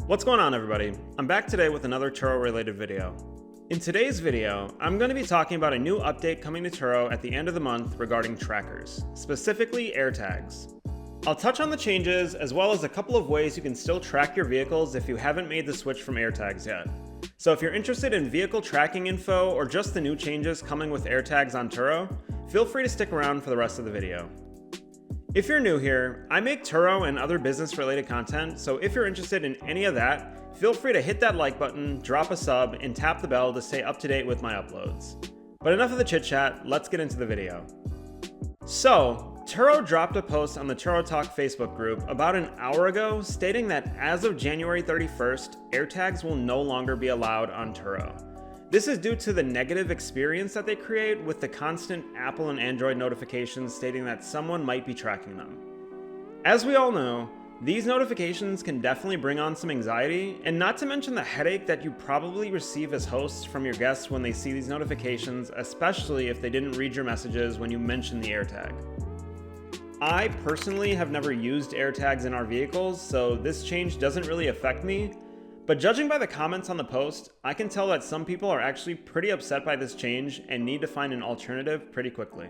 What's going on, everybody? I'm back today with another Turo related video. In today's video, I'm going to be talking about a new update coming to Turo at the end of the month regarding trackers, specifically AirTags. I'll touch on the changes as well as a couple of ways you can still track your vehicles if you haven't made the switch from AirTags yet. So if you're interested in vehicle tracking info or just the new changes coming with AirTags on Turo, feel free to stick around for the rest of the video. If you're new here, I make Turo and other business-related content, so if you're interested in any of that, feel free to hit that like button, drop a sub, and tap the bell to stay up to date with my uploads. But enough of the chit-chat, let's get into the video. So, Turo dropped a post on the Turo Talk Facebook group about an hour ago stating that as of January 31st, AirTags will no longer be allowed on Turo. This is due to the negative experience that they create with the constant Apple and Android notifications stating that someone might be tracking them. As we all know, these notifications can definitely bring on some anxiety, and not to mention the headache that you probably receive as hosts from your guests when they see these notifications, especially if they didn't read your messages when you mentioned the AirTag. I personally have never used AirTags in our vehicles, so this change doesn't really affect me. But judging by the comments on the post, I can tell that some people are actually pretty upset by this change and need to find an alternative pretty quickly.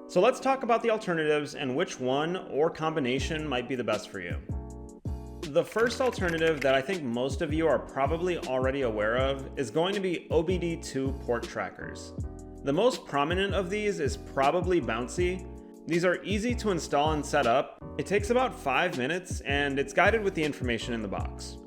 So let's talk about the alternatives and which one or combination might be the best for you. The first alternative that I think most of you are probably already aware of is going to be OBD2 Port trackers. The most prominent of these is probably Bouncy. These are easy to install and set up. It takes about 5 minutes and it's guided with the information in the box.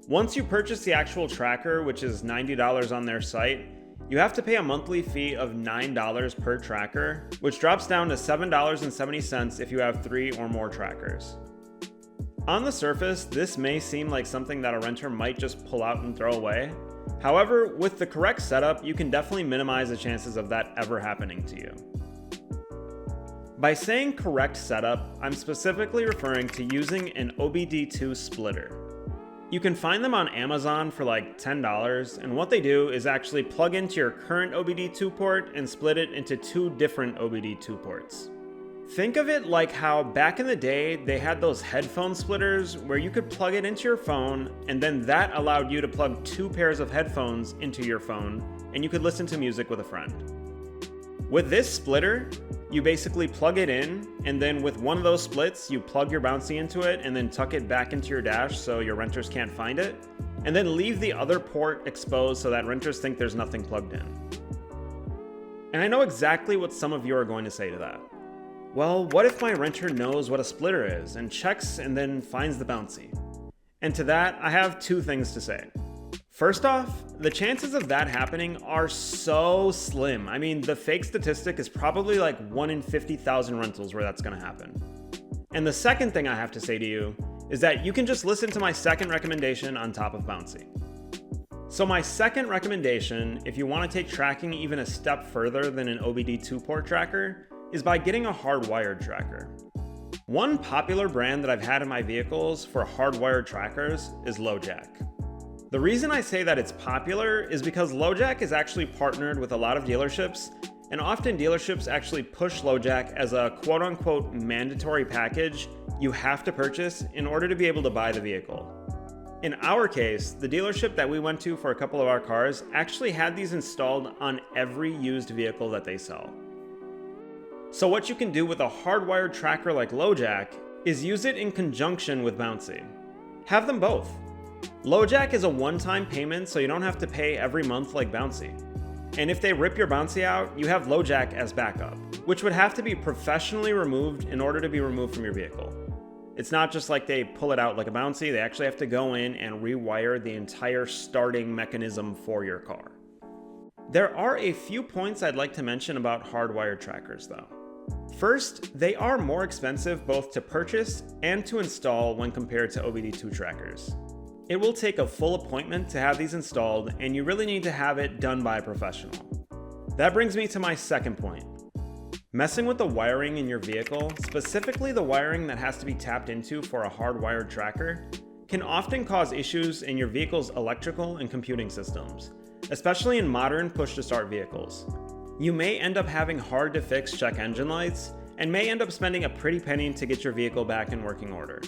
Once you purchase the actual tracker, which is $90 on their site, you have to pay a monthly fee of $9 per tracker, which drops down to $7.70 if you have 3 or more trackers. On the surface, this may seem like something that a renter might just pull out and throw away. However, with the correct setup, you can definitely minimize the chances of that ever happening to you. By saying correct setup, I'm specifically referring to using an OBD2 Splitter. You can find them on Amazon for like $10, and what they do is actually plug into your current OBD2 port and split it into 2 different OBD2 ports. Think of it like how back in the day they had those headphone splitters where you could plug it into your phone, and then that allowed you to plug 2 pairs of headphones into your phone, and you could listen to music with a friend. With this splitter, you basically plug it in, and then with one of those splits, you plug your Bouncy into it and then tuck it back into your dash so your renters can't find it, and then leave the other port exposed so that renters think there's nothing plugged in. And I know exactly what some of you are going to say to that. Well, what if my renter knows what a splitter is and checks and then finds the Bouncy? And to that, I have 2 things to say. First off, the chances of that happening are so slim. I mean, the fake statistic is probably like 1 in 50,000 rentals where that's going to happen. And the second thing I have to say to you is that you can just listen to my second recommendation on top of Bouncy. So my second recommendation, if you want to take tracking even a step further than an OBD2 port tracker, is by getting a hardwired tracker. One popular brand that I've had in my vehicles for hardwired trackers is LoJack. The reason I say that it's popular is because LoJack is actually partnered with a lot of dealerships, and often dealerships actually push LoJack as a quote-unquote mandatory package you have to purchase in order to be able to buy the vehicle. In our case, the dealership that we went to for a couple of our cars actually had these installed on every used vehicle that they sell. So what you can do with a hardwired tracker like LoJack is use it in conjunction with Bouncy. Have them both. LoJack is a one-time payment, so you don't have to pay every month like Bouncy. And if they rip your Bouncy out, you have LoJack as backup, which would have to be professionally removed in order to be removed from your vehicle. It's not just like they pull it out like a Bouncy, they actually have to go in and rewire the entire starting mechanism for your car. There are a few points I'd like to mention about hardwired trackers though. First, they are more expensive both to purchase and to install when compared to OBD2 trackers. It will take a full appointment to have these installed, and you really need to have it done by a professional. That brings me to my second point. Messing with the wiring in your vehicle, specifically the wiring that has to be tapped into for a hardwired tracker, can often cause issues in your vehicle's electrical and computing systems, especially in modern push-to-start vehicles. You may end up having hard-to-fix check engine lights, and may end up spending a pretty penny to get your vehicle back in working order.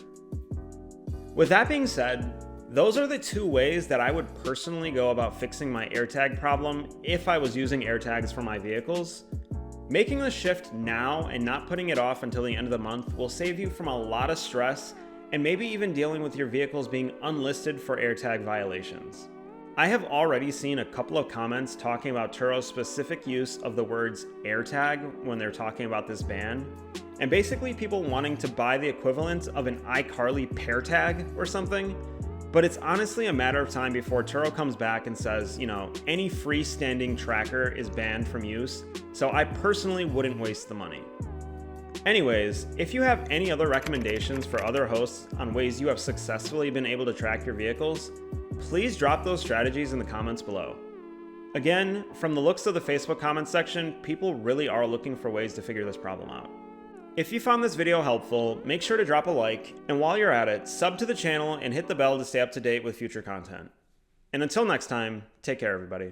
With that being said, those are the two ways that I would personally go about fixing my AirTag problem if I was using AirTags for my vehicles. Making the shift now and not putting it off until the end of the month will save you from a lot of stress and maybe even dealing with your vehicles being unlisted for AirTag violations. I have already seen a couple of comments talking about Turo's specific use of the words AirTag when they're talking about this ban, and basically people wanting to buy the equivalent of an iCarly pair tag or something. But it's honestly a matter of time before Turo comes back and says, any freestanding tracker is banned from use, so I personally wouldn't waste the money. Anyways, if you have any other recommendations for other hosts on ways you have successfully been able to track your vehicles, please drop those strategies in the comments below. Again, from the looks of the Facebook comments section, people really are looking for ways to figure this problem out. If you found this video helpful, make sure to drop a like, and while you're at it, sub to the channel and hit the bell to stay up to date with future content. And until next time, take care everybody.